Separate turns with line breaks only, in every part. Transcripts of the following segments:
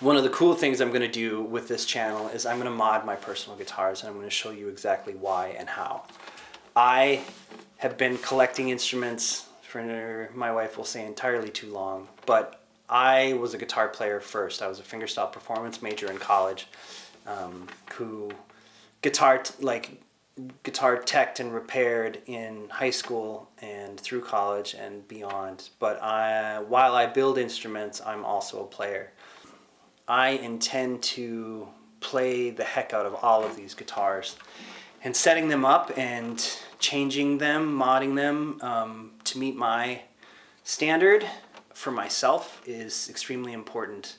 one of the cool things I'm going to do with this channel is I'm going to mod my personal guitars, and I'm going to show you exactly why and how. I have been collecting instruments for, my wife will say, entirely too long, but I was a guitar player first. I was a fingerstyle performance major in college, who guitar teched and repaired in high school and through college and beyond. But while I build instruments, I'm also a player. I intend to play the heck out of all of these guitars, and setting them up and changing them, modding them to meet my standard for myself is extremely important.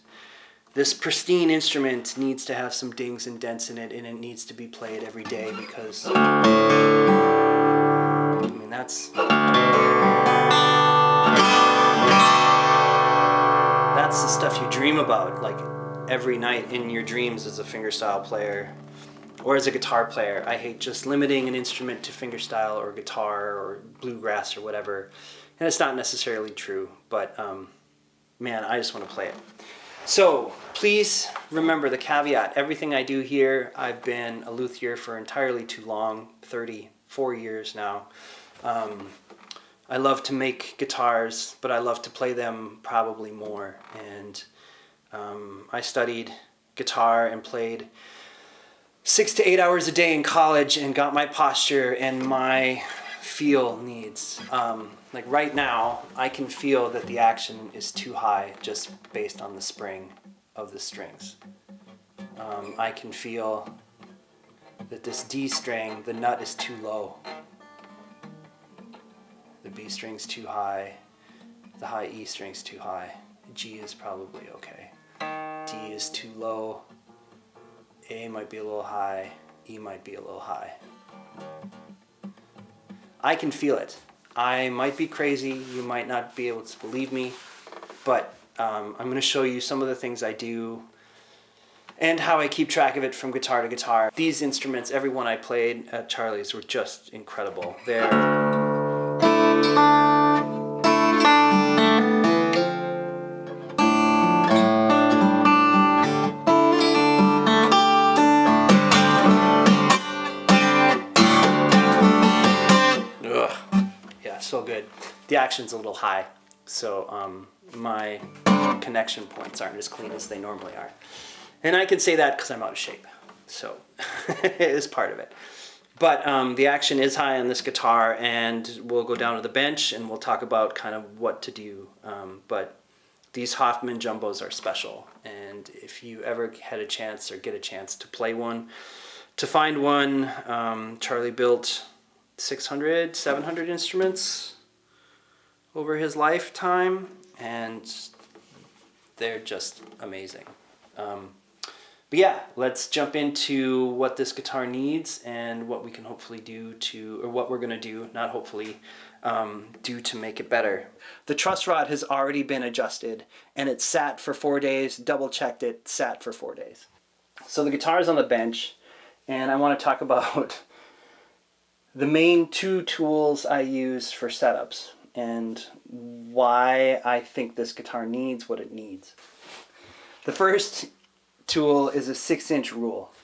This pristine instrument needs to have some dings and dents in it, and it needs to be played every day because, I mean, that's the stuff you dream about, like every night in your dreams as a fingerstyle player or as a guitar player. I hate just limiting an instrument to fingerstyle or guitar or bluegrass or whatever. And it's not necessarily true, but man, I just want to play it. So please remember the caveat. Everything I do here, I've been a luthier for entirely too long, 34 years now. I love to make guitars, but I love to play them probably more. And I studied guitar and played 6 to 8 hours a day in college and got my posture and my feel needs. Like right now, I can feel that the action is too high just based on the spring of the strings. I can feel that this D string, the nut is too low. The B string's too high. The high E string's too high. G is probably okay. D is too low. A might be a little high. E might be a little high. I can feel it. I might be crazy. You might not be able to believe me, but I'm going to show you some of the things I do and how I keep track of it from guitar to guitar. These instruments, every one I played at Charlie's, were just incredible. So good. The action's a little high, so my connection points aren't as clean as they normally are. And I can say that because I'm out of shape, so it is part of it. But the action is high on this guitar, and we'll go down to the bench and we'll talk about kind of what to do. But these Hoffman Jumbos are special, and if you ever had a chance or get a chance to play one, to find one, Charlie built 600, 700 instruments over his lifetime, and they're just amazing. But yeah, let's jump into what this guitar needs and what we can hopefully do to, or what we're going to do, not hopefully, do to make it better. The truss rod has already been adjusted, and it sat for 4 days, double checked it, sat for 4 days. So the guitar is on the bench, and I want to talk about the main two tools I use for setups and why I think this guitar needs what it needs. The first tool is a 6-inch rule.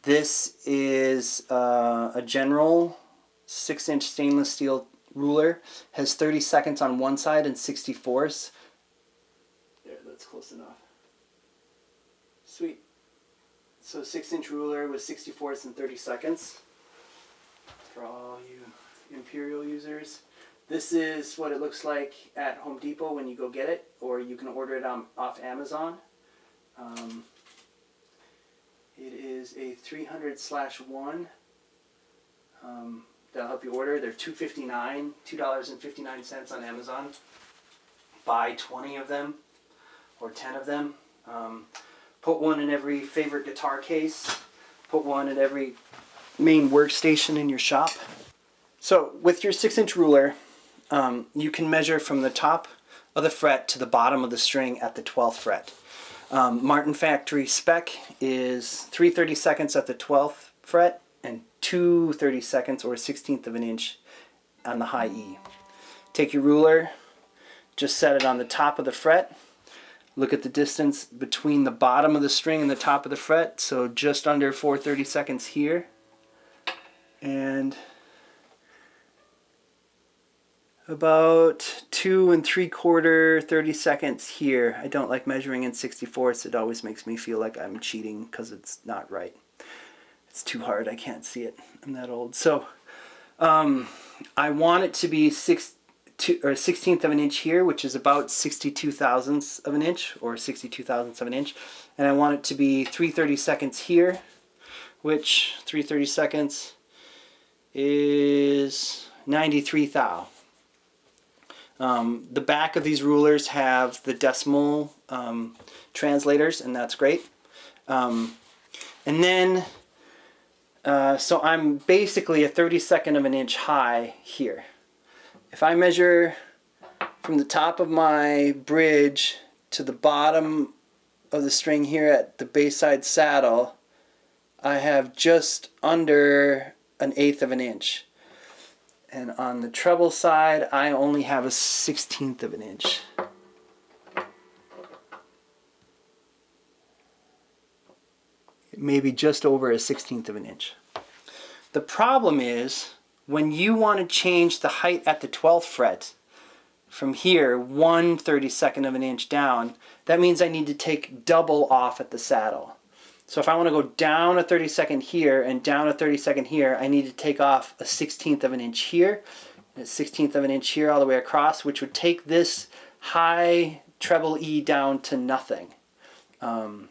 This is a general 6-inch stainless steel ruler. Has 30 seconds on one side and 64ths. There, that's close enough. Sweet. So 6-inch ruler with 64ths and 30 seconds. For all you Imperial users. This is what it looks like at Home Depot when you go get it, or you can order it off Amazon. It is a 300/1. That'll help you order. They're $2.59 on Amazon. Buy 20 of them or 10 of them. Put one in every favorite guitar case. Put one in every main workstation in your shop. So with your 6-inch ruler, you can measure from the top of the fret to the bottom of the string at the 12th fret. Martin factory spec is 3 32nds at the 12th fret and 2 32nds or 1/16 of an inch on the high E. Take your ruler, just set it on the top of the fret, Look at the distance between the bottom of the string and the top of the fret, so just under 4/32 here. And about 2 3/4 30 here. I don't like measuring in 64ths. It always makes me feel like I'm cheating because it's not right. It's too hard. I can't see it. I'm that old. So I want it to be 1/16 of an inch here, which is about 62 thousandths of an inch, or 62 thousandths of an inch. And I want it to be 3/32 here, which 3/32 is 93 thou. The back of these rulers have the decimal translators, and that's great. And then, so I'm basically 1/32 of an inch high here. If I measure from the top of my bridge to the bottom of the string here at the bass side saddle, I have just under 1/8 of an inch. And on the treble side, I only have 1/16 of an inch. Maybe just over 1/16 of an inch. The problem is, when you want to change the height at the 12th fret, from here, 1/32 of an inch down, that means I need to take double off at the saddle. So if I want to go down 1/32 here and down 1/32 here, I need to take off 1/16 of an inch here, and 1/16 of an inch here all the way across, which would take this high treble E down to nothing. And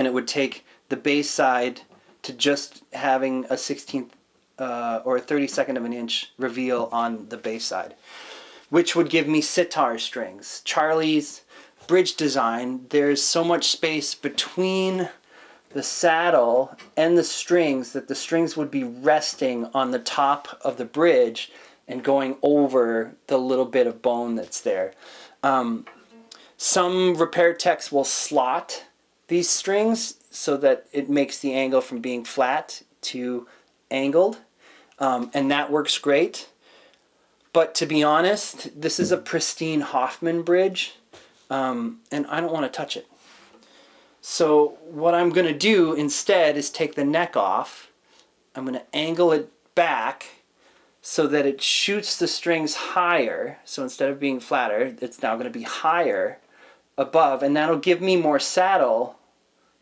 it would take the bass side to just having a 1/16 or 1/32 of an inch reveal on the bass side, which would give me sitar strings. Charlie's bridge design, there's so much space between the saddle and the strings that the strings would be resting on the top of the bridge and going over the little bit of bone that's there. Some repair techs will slot these strings so that it makes the angle from being flat to angled, and that works great. But to be honest, this is a pristine Hoffman bridge, and I don't want to touch it. So what I'm going to do instead is take the neck off. I'm going to angle it back so that it shoots the strings higher. So instead of being flatter, it's now going to be higher above, and that'll give me more saddle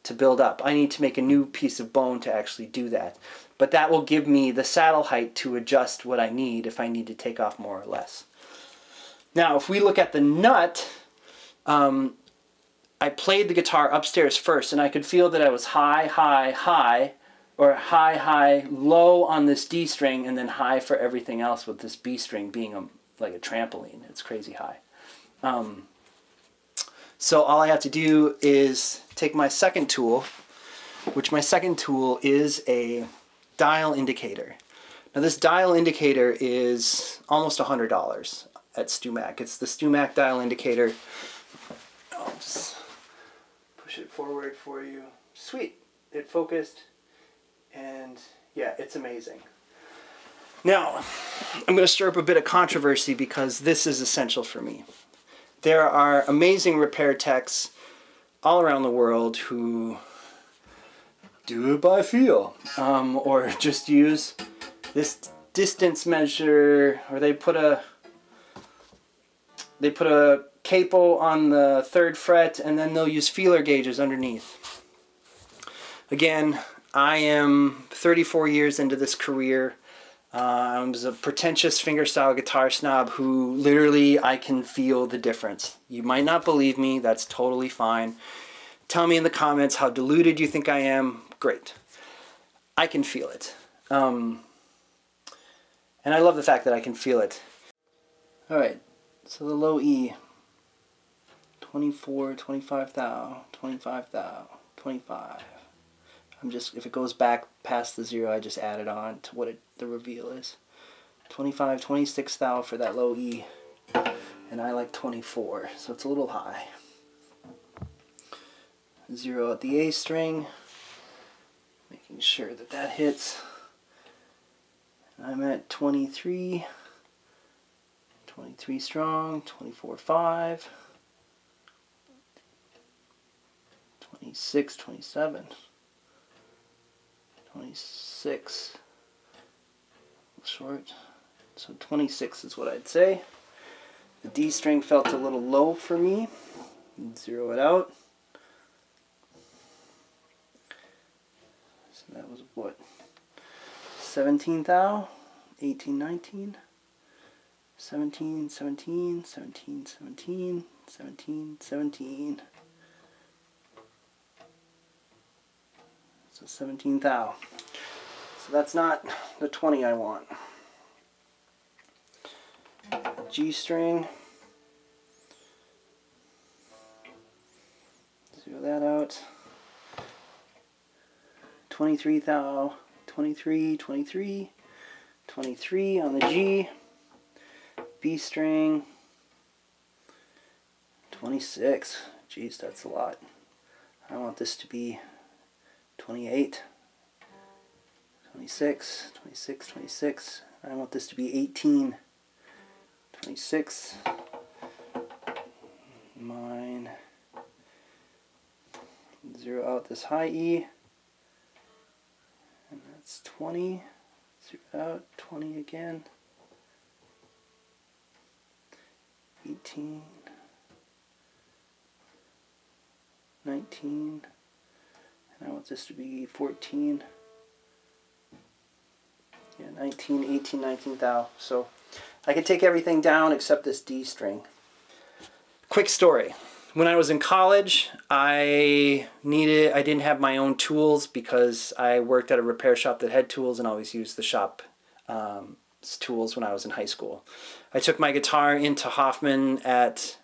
to build up. I need to make a new piece of bone to actually do that. But that will give me the saddle height to adjust what I need if I need to take off more or less. Now, if we look at the nut, I played the guitar upstairs first, and I could feel that I was high, high, high, or high, high, low on this D string, and then high for everything else, with this B string being like a trampoline. It's crazy high. So all I have to do is take my second tool, which my second tool is a dial indicator. Now this dial indicator is almost $100 at StewMac. It's the StewMac dial indicator. I'll just push it forward for you. Sweet, it focused, and yeah, it's amazing. Now, I'm going to stir up a bit of controversy because this is essential for me. There are amazing repair techs all around the world who do it by feel, or just use this distance measure, or they put a capo on the 3rd fret, and then they'll use feeler gauges underneath. Again, I am 34 years into this career. I was a pretentious fingerstyle guitar snob who literally I can feel the difference. You might not believe me, that's totally fine. Tell me in the comments how deluded you think I am. Great. I can feel it. And I love the fact that I can feel it. Alright, so the low E. 24, 25 thou, 25 thou, 25. If it goes back past the 0, I just add it on to what the reveal is. 25, 26 thou for that low E, and I like 24, so it's a little high. 0 at the A string, making sure that that hits. I'm at 23, 23 strong, 24 5. 26, 27, 26, short, so 26 is what I'd say. The D string felt a little low for me. Zero it out. So that was what? 17 thou, 18, 19, 17, 17, 17, 17, 17, 17. So 17 thou. So that's not the 20 I want. G string. Zero that out. 23 thou. 23, 23, 23 on the G. B string. 26. Geez, that's a lot. I want this to be 28, 26, 26, 26. I want this to be 18, 26. Mine. Zero out this high E. And that's 20. Zero out, 20 again. 18. 19. And I want this to be 14. Yeah, 19, 18, 19 thou. So I could take everything down except this D string. Quick story. When I was in college, I didn't have my own tools because I worked at a repair shop that had tools and always used the shop tools when I was in high school. I took my guitar into Hoffman and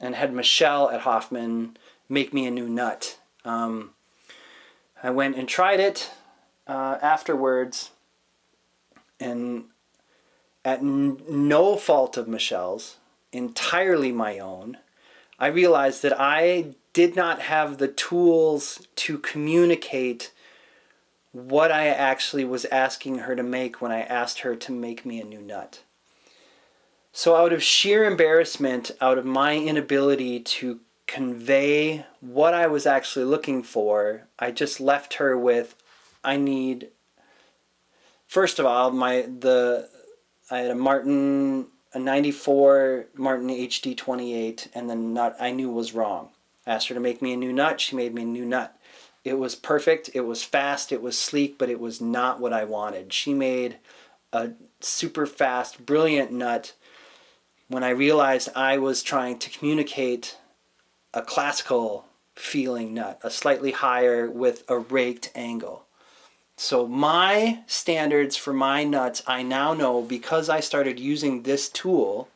had Michelle at Hoffman make me a new nut. I went and tried it afterwards, and at no fault of Michelle's, entirely my own, I realized that I did not have the tools to communicate what I actually was asking her to make when I asked her to make me a new nut. So out of sheer embarrassment, out of my inability to convey what I was actually looking for, I just left her with, I need, first of all, I had a 94 Martin HD 28, and the nut I knew was wrong. I asked her to make me a new nut. She made me a new nut. It was perfect. It was fast. It was sleek, but it was not what I wanted. She made a super fast, brilliant nut when I realized I was trying to communicate a classical feeling nut, a slightly higher with a raked angle. So my standards for my nuts, I now know because I started using this tool,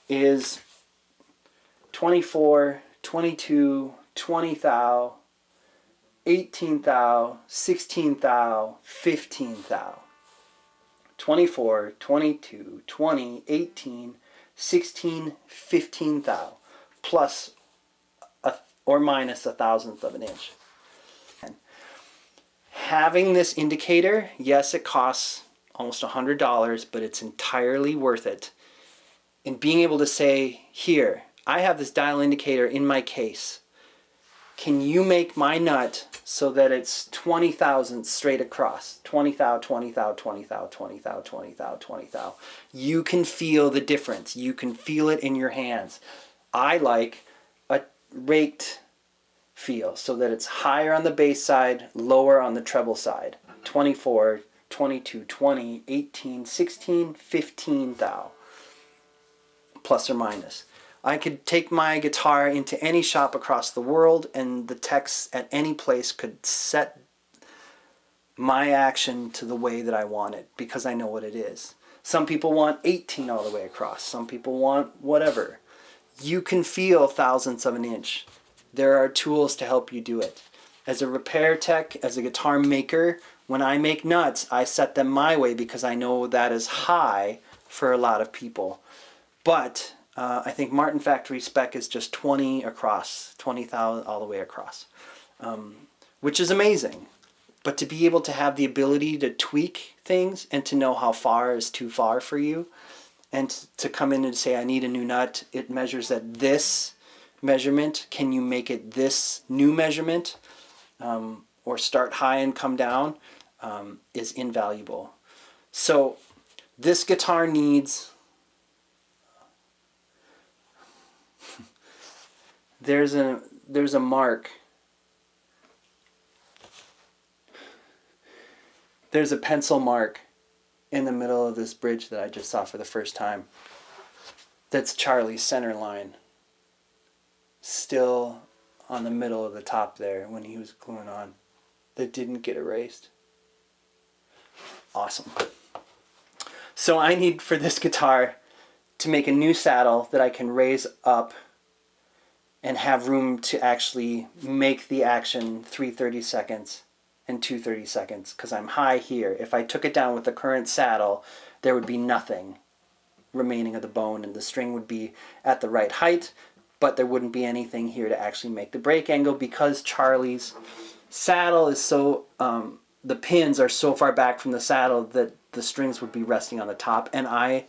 is 24, 22, 20 thou, 18 thou, 16 thou, 15 thou. 24, 22, 20, 18, 16, 15 thou, plus or minus 1/1000th of an inch. Having this indicator, yes, it costs almost $100, but it's entirely worth it. And being able to say, here, I have this dial indicator in my case. Can you make my nut so that it's 20 thousandths straight across? 20 thou, 20 thou, 20 thou, 20 thou, 20 thou, 20 thou. You can feel the difference. You can feel it in your hands. I like a raked feel so that it's higher on the bass side, lower on the treble side. 24, 22, 20, 18, 16, 15 thou, plus or minus. I could take my guitar into any shop across the world and the techs at any place could set my action to the way that I want it because I know what it is. Some people want 18 all the way across. Some people want whatever. You can feel thousandths of an inch. There are tools to help you do it. As a repair tech, as a guitar maker, when I make nuts, I set them my way because I know that is high for a lot of people. But I think Martin Factory spec is just 20 across, 20,000 all the way across, which is amazing. But to be able to have the ability to tweak things and to know how far is too far for you, and to come in and say, I need a new nut, it measures at this measurement, can you make it this new measurement, or start high and come down, is invaluable. So this guitar needs, there's a mark, there's a pencil mark in the middle of this bridge that I just saw for the first time. That's Charlie's center line, still on the middle of the top there when he was gluing on, that didn't get erased. Awesome. So I need for this guitar to make a new saddle that I can raise up and have room to actually make the action 3/30 seconds and 2/30 seconds, because I'm high here. If I took it down with the current saddle, there would be nothing remaining of the bone, and the string would be at the right height, but there wouldn't be anything here to actually make the break angle, because Charlie's saddle is so, the pins are so far back from the saddle that the strings would be resting on the top, and I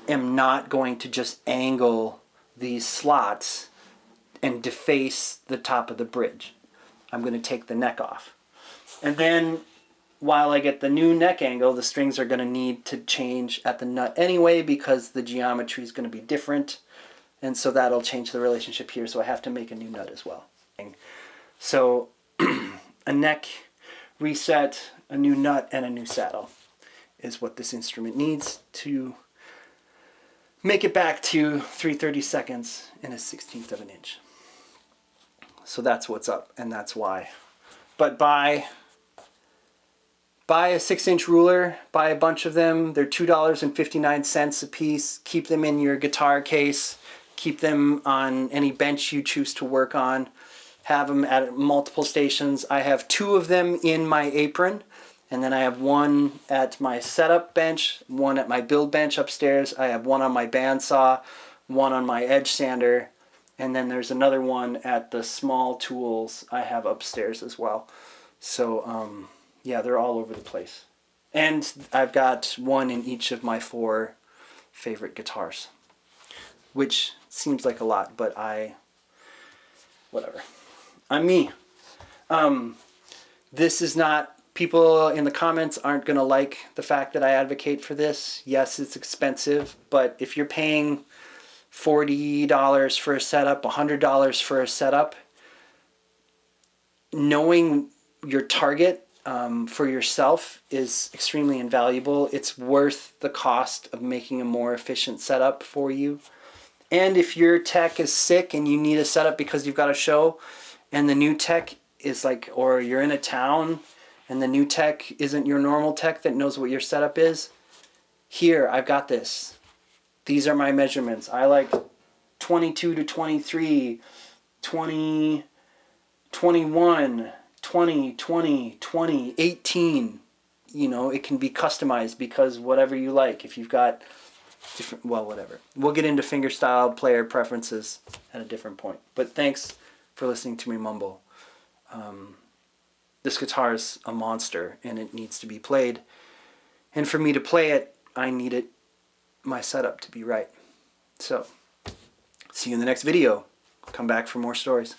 am not going to just angle these slots and deface the top of the bridge. I'm going to take the neck off. And then while I get the new neck angle, the strings are going to need to change at the nut anyway, because the geometry is going to be different. And so that'll change the relationship here. So I have to make a new nut as well. So a neck reset, a new nut, and a new saddle is what this instrument needs to make it back to 3/30 seconds in a 1/16 of an inch. So that's what's up, and that's why. But buy a 6-inch ruler, buy a bunch of them. They're $2.59 a piece. Keep them in your guitar case. Keep them on any bench you choose to work on. Have them at multiple stations. I have 2 of them in my apron, and then I have 1 at my setup bench, 1 at my build bench upstairs. I have 1 on my bandsaw, 1 on my edge sander, and then there's another one at the small tools I have upstairs as well. So, yeah, they're all over the place. And I've got 1 in each of my 4 favorite guitars, which seems like a lot, but whatever. I'm me. This is not, people in the comments aren't going to like the fact that I advocate for this. Yes, it's expensive, but if you're paying $40 for a setup, $100 for a setup, knowing your target for yourself is extremely invaluable. It's worth the cost of making a more efficient setup for you. And if your tech is sick and you need a setup because you've got a show, and the new tech is like, or you're in a town and the new tech isn't your normal tech that knows what your setup is, here, I've got this. These are my measurements. I like 22 to 23, 20, 21, 20, 20, 20, 18. You know, it can be customized because whatever you like. If you've got different, well, whatever. We'll get into fingerstyle player preferences at a different point. But thanks for listening to me mumble. This guitar is a monster and it needs to be played. And for me to play it, I needed my setup to be right. So, see you in the next video. Come back for more stories.